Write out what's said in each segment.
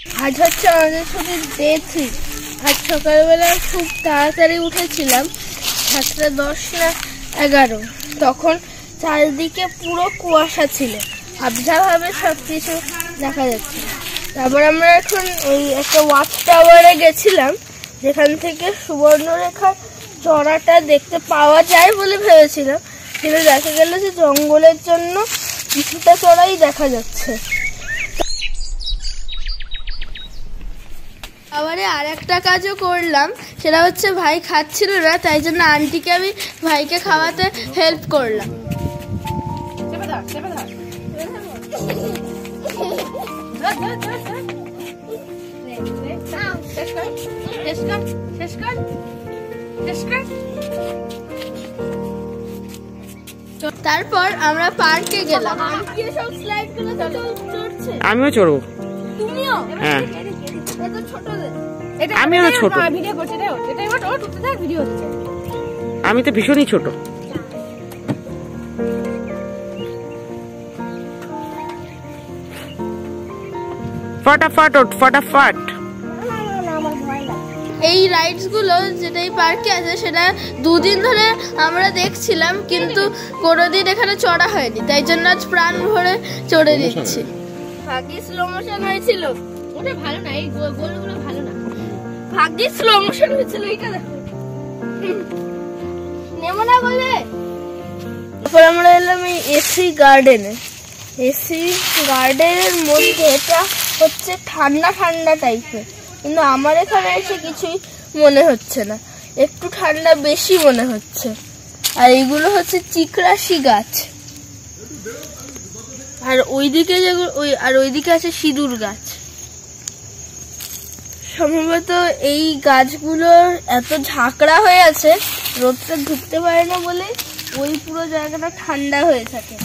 আজ হচ্ছে আমাদের ছুটির ডে 3। আজ সকালবেলা খুব তাড়াতাড়ি উঠেছিলাম, 7:10 না 11। তখন চারিদিকে পুরো কুয়াশা ছিল, আবঝাভাবে সব কিছু দেখা যাচ্ছে। তারপর আমরা এখন ওই একটা ওয়াচ টাওয়ারে গেছিলাম, যেখান থেকে সুবর্ণরেখার চড়াটা দেখতে পাওয়া যায় বলে ভেবেছিলাম, কিন্তু দেখা গেল যে জঙ্গলের জন্য কিছুটা চড়াই দেখা যাচ্ছে। আবারে আর একটা কাজও করলাম, সেটা হচ্ছে ভাই খাচ্ছিল না, তাই জন্য আন্টিকে আমি ভাইকে খাওয়াতে হেল্প করলাম। তারপর আমরা পার্কে গেলাম। আমিও চড়বো। তুমিও? হ্যাঁ, আমিও ছোট। আমি তো ভীষণই ছোট। ফটাফট ওঠ, ফটাফট। এই রাইডস গুলো যেটা এই পার্কে আছে সেটা 2 দিন ধরে আমরা দেখছিলাম, কিন্তু কোনোদিন এখানে চড়া হয়নি, তাই জন্য আজ প্রাণ ভরে চড়ে দিচ্ছি। ভাগ্যে স্লো মোশন হয়েছিল, ওটা ভালো না, এই গোলগুলো ভালো না। ভাগ্যে স্লো মোশন হয়েছিল, এটা দেখো নেব না বলে। তারপর আমরা এলাম এই এসি গার্ডেনে। এসি গার্ডেনের মধ্যে এটা হচ্ছে ঠান্ডা ঠান্ডা টাইপের, কিন্তু আমার এখানে এসে কিছুই মনে হচ্ছে না, একটু ঠান্ডা বেশি মনে হচ্ছে। আর এইগুলো হচ্ছে চিকরাশি গাছ, আর ওইদিকে যেগুলো ওইদিকে আছে সিঁদুর গাছ। সম্ভবত এই গাছগুলোর এত ঝাঁকড়া হয়ে আছে, রোদটা ঢুকতে পারে না বলে ওই পুরো জায়গাটা ঠান্ডা হয়ে থাকে।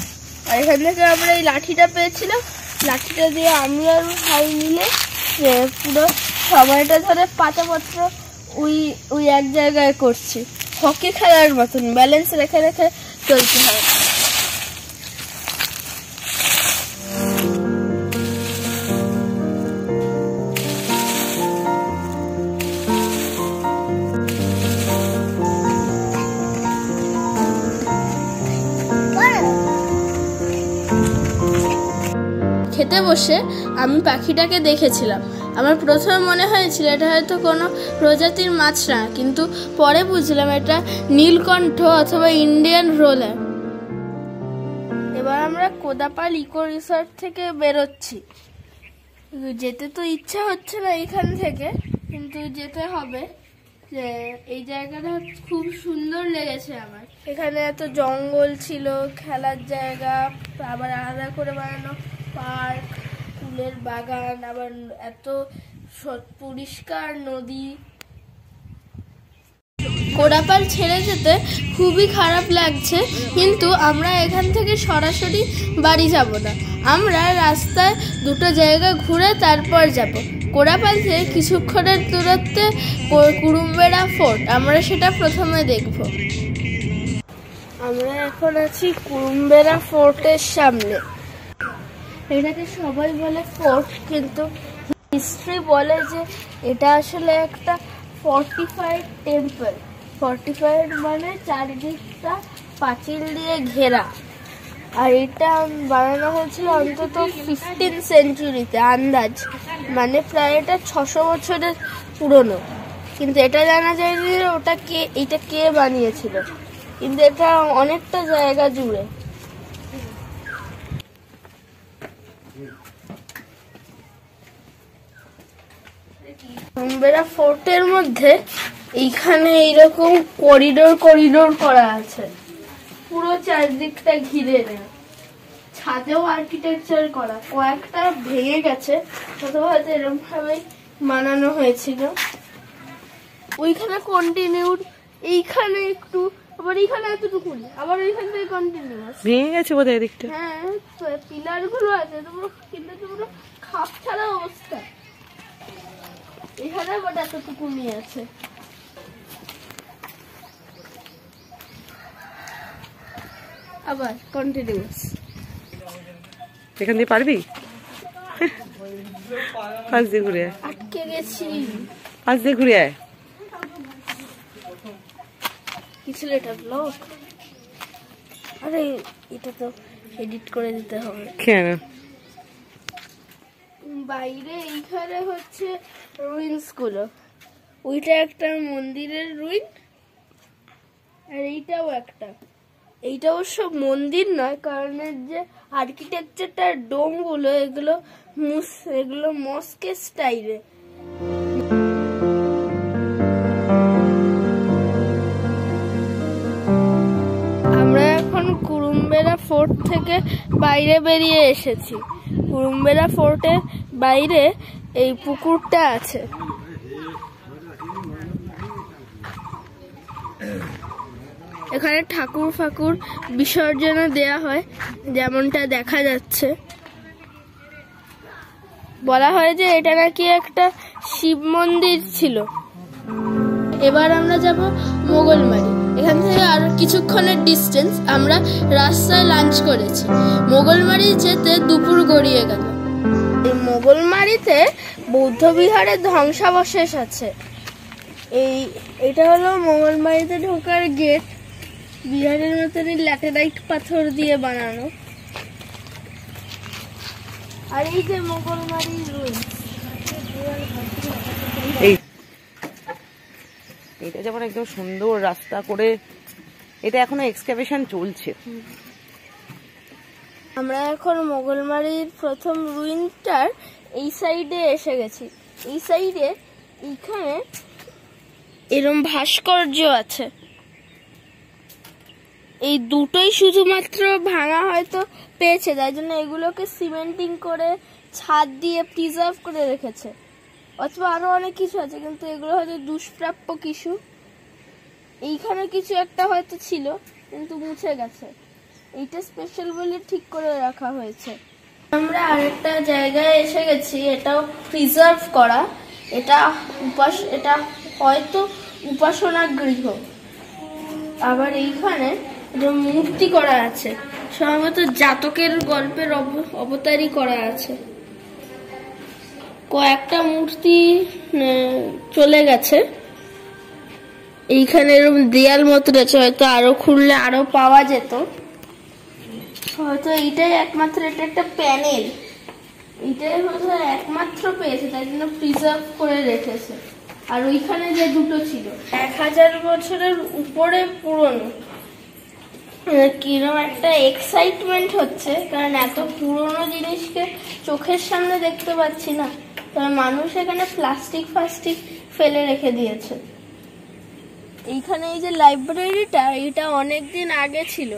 আর এখান থেকে আমরা এই লাঠিটা পেয়েছিলাম, লাঠিটা দিয়ে আমি আর ভাই মিলে পুরো সময়টা ধরে পাতাপত্র ওই এক জায়গায় করছি। হকি খেলার মতন ব্যালেন্স রেখে রেখে চলতে হয়। খেতে বসে আমি পাখিটাকে দেখেছিলাম। আমার প্রথমে মনে হয়েছিল এটা হয়তো কোনো প্রজাতির মাছ না, কিন্তু পরে বুঝলাম এটা নীলকণ্ঠ অথবা ইন্ডিয়ান রোলার। এবার আমরা কোদাপাল ইকো রিসর্ট থেকে বেরোচ্ছি। যেতে তো ইচ্ছা হচ্ছে না এখান থেকে, কিন্তু যেতে হবে। যে এই জায়গাটা খুব সুন্দর লেগেছে আমার। এখানে এত জঙ্গল ছিল, খেলার জায়গা, আবার আলাদা করে বানানো পার্ক, ফুলের বাগান, আবার এত পরিষ্কার নদী। কোদাপাল ছেড়ে যেতে খুবই খারাপ লাগছে, কিন্তু আমরা এখান থেকে সরাসরি বাড়ি যাব না, আমরা রাস্তায় 2টো জায়গা ঘুরে তারপর যাব। কোদাপাল থেকে কিছুক্ষণের দূরত্বে কুরুম্বেড়া ফোর্ট, আমরা সেটা প্রথমে দেখব। আমরা এখন আছি কুরুম্বেড়া ফোর্টের সামনে। এটাকে সবাই বলে ফোর্ট, কিন্তু হিস্ট্রি বলে যে এটা আসলে একটা ফর্টিফাইড টেম্পল। ফর্টিফাইড মানে চারিদিকটা পাঁচিল দিয়ে ঘেরা। আর এটা বানানো হয়েছিল অন্তত 15 সেঞ্চুরিতে আন্দাজ, মানে প্রায় এটা 600 বছরের পুরনো। কিন্তু এটা জানা যায় যে এটা কে বানিয়েছিল, কিন্তু এটা অনেকটা জায়গা জুড়ে। কুরুম্বেড়া ফোর্টের মধ্যে এইখানে এইরকম করিডোর করা আছে, পুরো চারদিকটা ঘিরে নেয়। ছাদেও আর্কিটেকচার করা, কয়েকটা ভেঙে গেছে, অথবা এরকম ভাবে বানানো হয়েছিল। ওইখানে কন্টিনিউড, এইখানে একটু, আবার এইখানে এতটুকু, আবার ওইখান থেকে কন্টিনিউয়াস। ভেঙে গেছে বোধহয় এদিকটা। হ্যাঁ, পিলার গুলো আছে, কিন্তু পুরো খাপ ছাড়া অবস্থা। এখানে আবার এতটুকু নিয়ে আছে। আবার কন্টিনিউয়াস। এখান দিয়ে পারবি? পাশ দিয়ে ঘুরে আয়, আটকে গেছি। পাশ দিয়ে ঘুরে আয়। কি ছিল এটা, ব্লগ? আরে এটা তো এডিট করে দিতে হবে। কেন? বাইরে এইখানে হচ্ছে রুইন্স গুলো, ওইটা একটা মন্দিরের রুইন, আর এইটাও একটা। এইটা অবশ্য মন্দির নয়, কারণ এর যে আর্কিটেকচারটার ডোম গুলো, এগুলো মস্কের স্টাইলে। আমরা এখন কুরুম্বেরা ফোর্ট থেকে বাইরে বেরিয়ে এসেছি। কুরুম্বেরা ফোর্টের বাইরে এই পুকুরটা আছে। এখানে ঠাকুর ফাকুর বিসর্জনে দেয়া হয়, যেমনটা দেখা যাচ্ছে। বলা হয় যে এটা নাকি একটা শিব মন্দির ছিল। এবার আমরা যাব মোগলমারি। এখান থেকে আর কিছুক্ষণের ডিস্টেন্স। আমরা রাস্তায় লাঞ্চ করেছি। মোগলমারি যেতে দুপুর গড়িয়ে গেল। এই মোগলমারিতে বৌদ্ধ বিহারের ধ্বংসাবশেষ আছে। এটা হলো মোগলমারিতে ঢোকার গেট। বিহারের মতনই ল্যাটেরাইট পাথর দিয়ে বানানো। আর এই যে মোগলমারি রুইন্স। এটা যেমন একদম সুন্দর রাস্তা করে, এটা এখনো এক্সকাভেশন চলছে। আমরা এখন মোগলমারির প্রথম রুইনটার এই সাইডে এসে গেছি। এই সাইডে এইখানে এরম ভাস্কর্য আছে। এই দুটোই শুধুমাত্র ভাঙা হয়তো পেয়েছে, তাই জন্য এগুলোকে সিমেন্টিং করে ছাদ দিয়ে প্রিজার্ভ করে রেখেছে। অথবা আরো অনেক কিছু আছে, কিন্তু এগুলো হয়তো দুষ্প্রাপ্য কিছু। এইখানে কিছু একটা হয়তো ছিল, কিন্তু মুছে গেছে। এইটা স্পেশাল বলে ঠিক করে রাখা হয়েছে। আমরা আরেকটা জায়গায় এসে গেছি, এটাও প্রিজার্ভ করা। এটা হয়তো উপাসনা গৃহ। আবার এইখানে মূর্তি করা আছে, সম্ভবত জাতকের গল্পের অবতারই করা আছে। কয়েকটা মূর্তি চলে গেছে। এইখানে এরকম দেয়াল মতো আছে, হয়তো আরো খুললে আরো পাওয়া যেত। হয়তো এইটাই একমাত্র, এটা একটা প্যানেল, এইটাই হয়তো একমাত্র পেয়েছে, তাই জন্য প্রিজার্ভ করে রেখেছে। আর ওইখানে যে দুটো ছিল 1000 বছরের উপরে পুরনো। কিরকম একটা এক্সাইটমেন্ট হচ্ছে, কারণ এত পুরনো জিনিসকে চোখের সামনে দেখতে পাচ্ছি না। তবে মানুষ এখানে প্লাস্টিক ফেলে রেখে দিয়েছে। এইখানে এই যে লাইব্রেরিটা, এটা অনেকদিন আগে ছিল।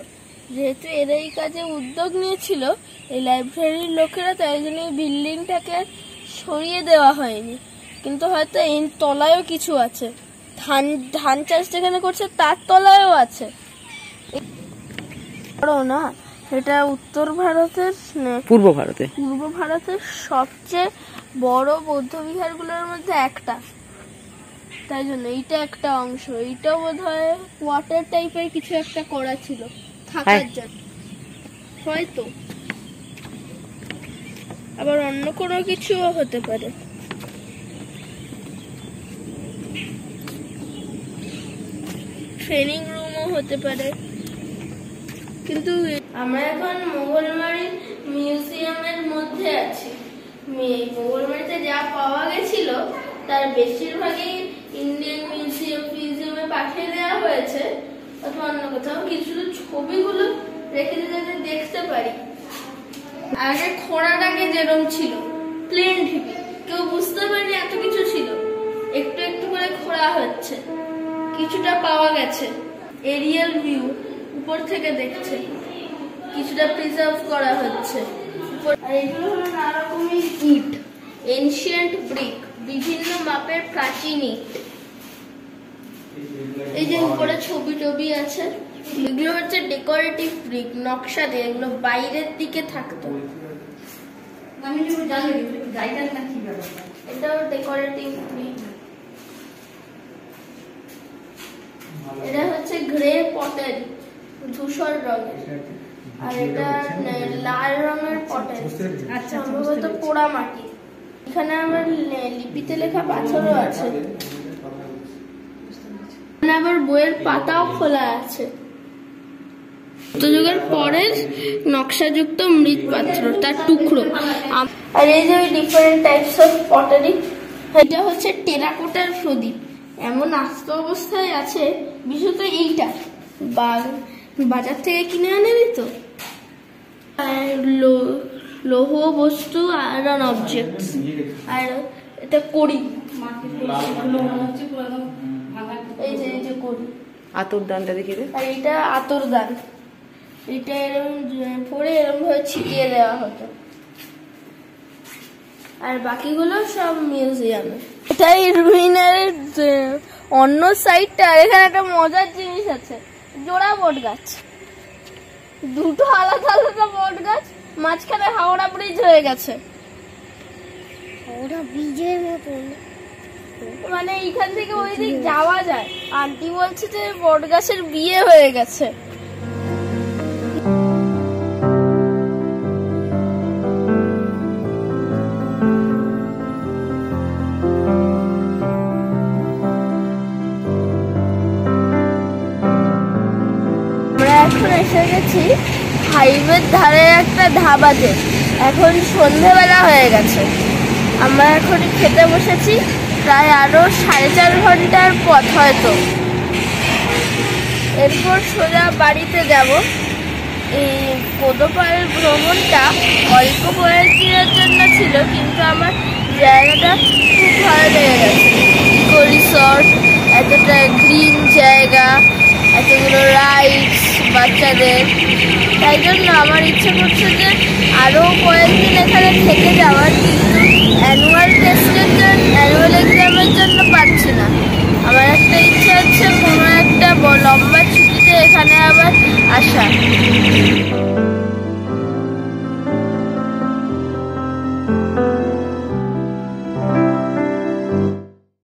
যেহেতু এরা এই কাজে উদ্যোগ নিয়েছিল এই লাইব্রেরির লোকেরা, তাই জন্য এই বিল্ডিংটাকে সরিয়ে দেওয়া হয়নি। কিন্তু হয়তো এই তলায়ও কিছু আছে, ধান চাষ যেখানে করছে তার তলায়ও আছে। না, এটা উত্তর ভারতের, পূর্ব ভারতের সবচেয়ে বড় বৌদ্ধ বিহারগুলোর মধ্যে একটা। তাই জন্য এইটা একটা অংশ। এইটাও বোধহয় কোয়ার্টার টাইপের কিছু একটা করা ছিল থাকার জন্য, হয়তো। আবার অন্য কোনো কিছুও হতে পারে। ট্রেনিং রুমও হতে পারে। কিন্তু আমরা এখন মোগলমারি মিউজিয়ামের মধ্যে আছি। মোগলমারিতে যা পাওয়া গেছিল তার বেশিরভাগই ইন্ডিয়ান মিউজিয়ামে পাঠিয়ে দেওয়া হয়েছে, অথবা অন্য কোথাও। কিছু ছবিগুলো রেখে যাতে দেখতে পারি। আগে খোঁড়ার আগে যেরকম ছিল প্লেন ঢিপি, কেউ বুঝতে পারেনি এত কিছু ছিল। একটু একটু করে খোঁড়া হচ্ছে, কিছুটা পাওয়া গেছে। এরিয়াল ভিউ, উপর থেকে দেখছে, কিছুটা প্রিজার্ভ করা হচ্ছে। আর এগুলো হলো নানা রকমের ইট, এনশিয়েন্ট ব্রিক, বিভিন্ন মাপের প্রাচীন ইট। এই যে উপরে ছবি টবি আছে, এগুলো হচ্ছে ডেকোরেটিভ ব্রিক, নকশা দিয়ে। এগুলো বাইরের দিকে থাকতো। এটাও ডেকোরেটিভ ব্রিক। এটা হচ্ছে গ্রে পটারি, ধূসর রঙের। আর এটা লাল রঙের পটারি, সম্ভবত পোড়া মাটি। এখানে আমার লিপিতে লেখা পাথরও আছে, এখানে আবার বইয়ের পাতাও খোলা আছে। যুগের পরের নকশাযুক্ত মৃৎপাত্র, তার টুকরো। আর এই যে ডিফারেন্ট টাইপস অফ পটারি, এটা হচ্ছে টেরাকোটার প্রদীপ, এমন আস্ত অবস্থায় আছে। বিশেষত এইটা বাজার থেকে কিনে আনে দিত। লৌহ বস্তু, আয়রন অবজেক্টস। আর এটা কড়ি, এই যে কড়ি, আতর দানটা দেখে দে। আর এটা আতর দান, এটা এরকম পরে এরকম ভাবে ছিটিয়ে দেওয়া হতো। আর বাকিগুলো সব মিউজিয়ামে। এটাই রুইনার অন্য সাইডটা। এখানে একটা মজার জিনিস আছে, জোড়া বট গাছ, দুটো আলাদা আলাদা বট গাছ, মাঝখানে হাওড়া ব্রিজ হয়ে গেছে। হাওড়া ব্রিজের মতন, মানে এইখান থেকে ওই দিক যাওয়া যায়। আন্টি বলছে যে বট গাছের বিয়ে হয়ে গেছে। আমরা এখন এসে গেছি হাইওয়ের ধারে একটা ধাবাতে। এখন সন্ধ্যেবেলা হয়ে গেছে, আমরা এখন খেতে বসেছি। প্রায় আরো 4.5 ঘন্টার পথ হয়তো। এরপর সোজা বাড়িতে যাব। এই কোদোপাড়ার ভ্রমণটা অল্প কয়েকদিনের জন্য ছিল, কিন্তু আমার জায়গাটা খুব ভালো লেগে গেছে। ইকো রিসর্ট, এতটা গ্রিন জায়গা, এতগুলো রাইডস বাচ্চাদের, তাই জন্য আমার ইচ্ছে করছে যে আরও কয়েকদিন এখানে থেকে যাওয়ার। কিন্তু অ্যানুয়াল এক্সামের জন্য পারছি না। আমার একটা ইচ্ছা হচ্ছে কোনো একটা লম্বা ছুটিতে এখানে আবার আসা।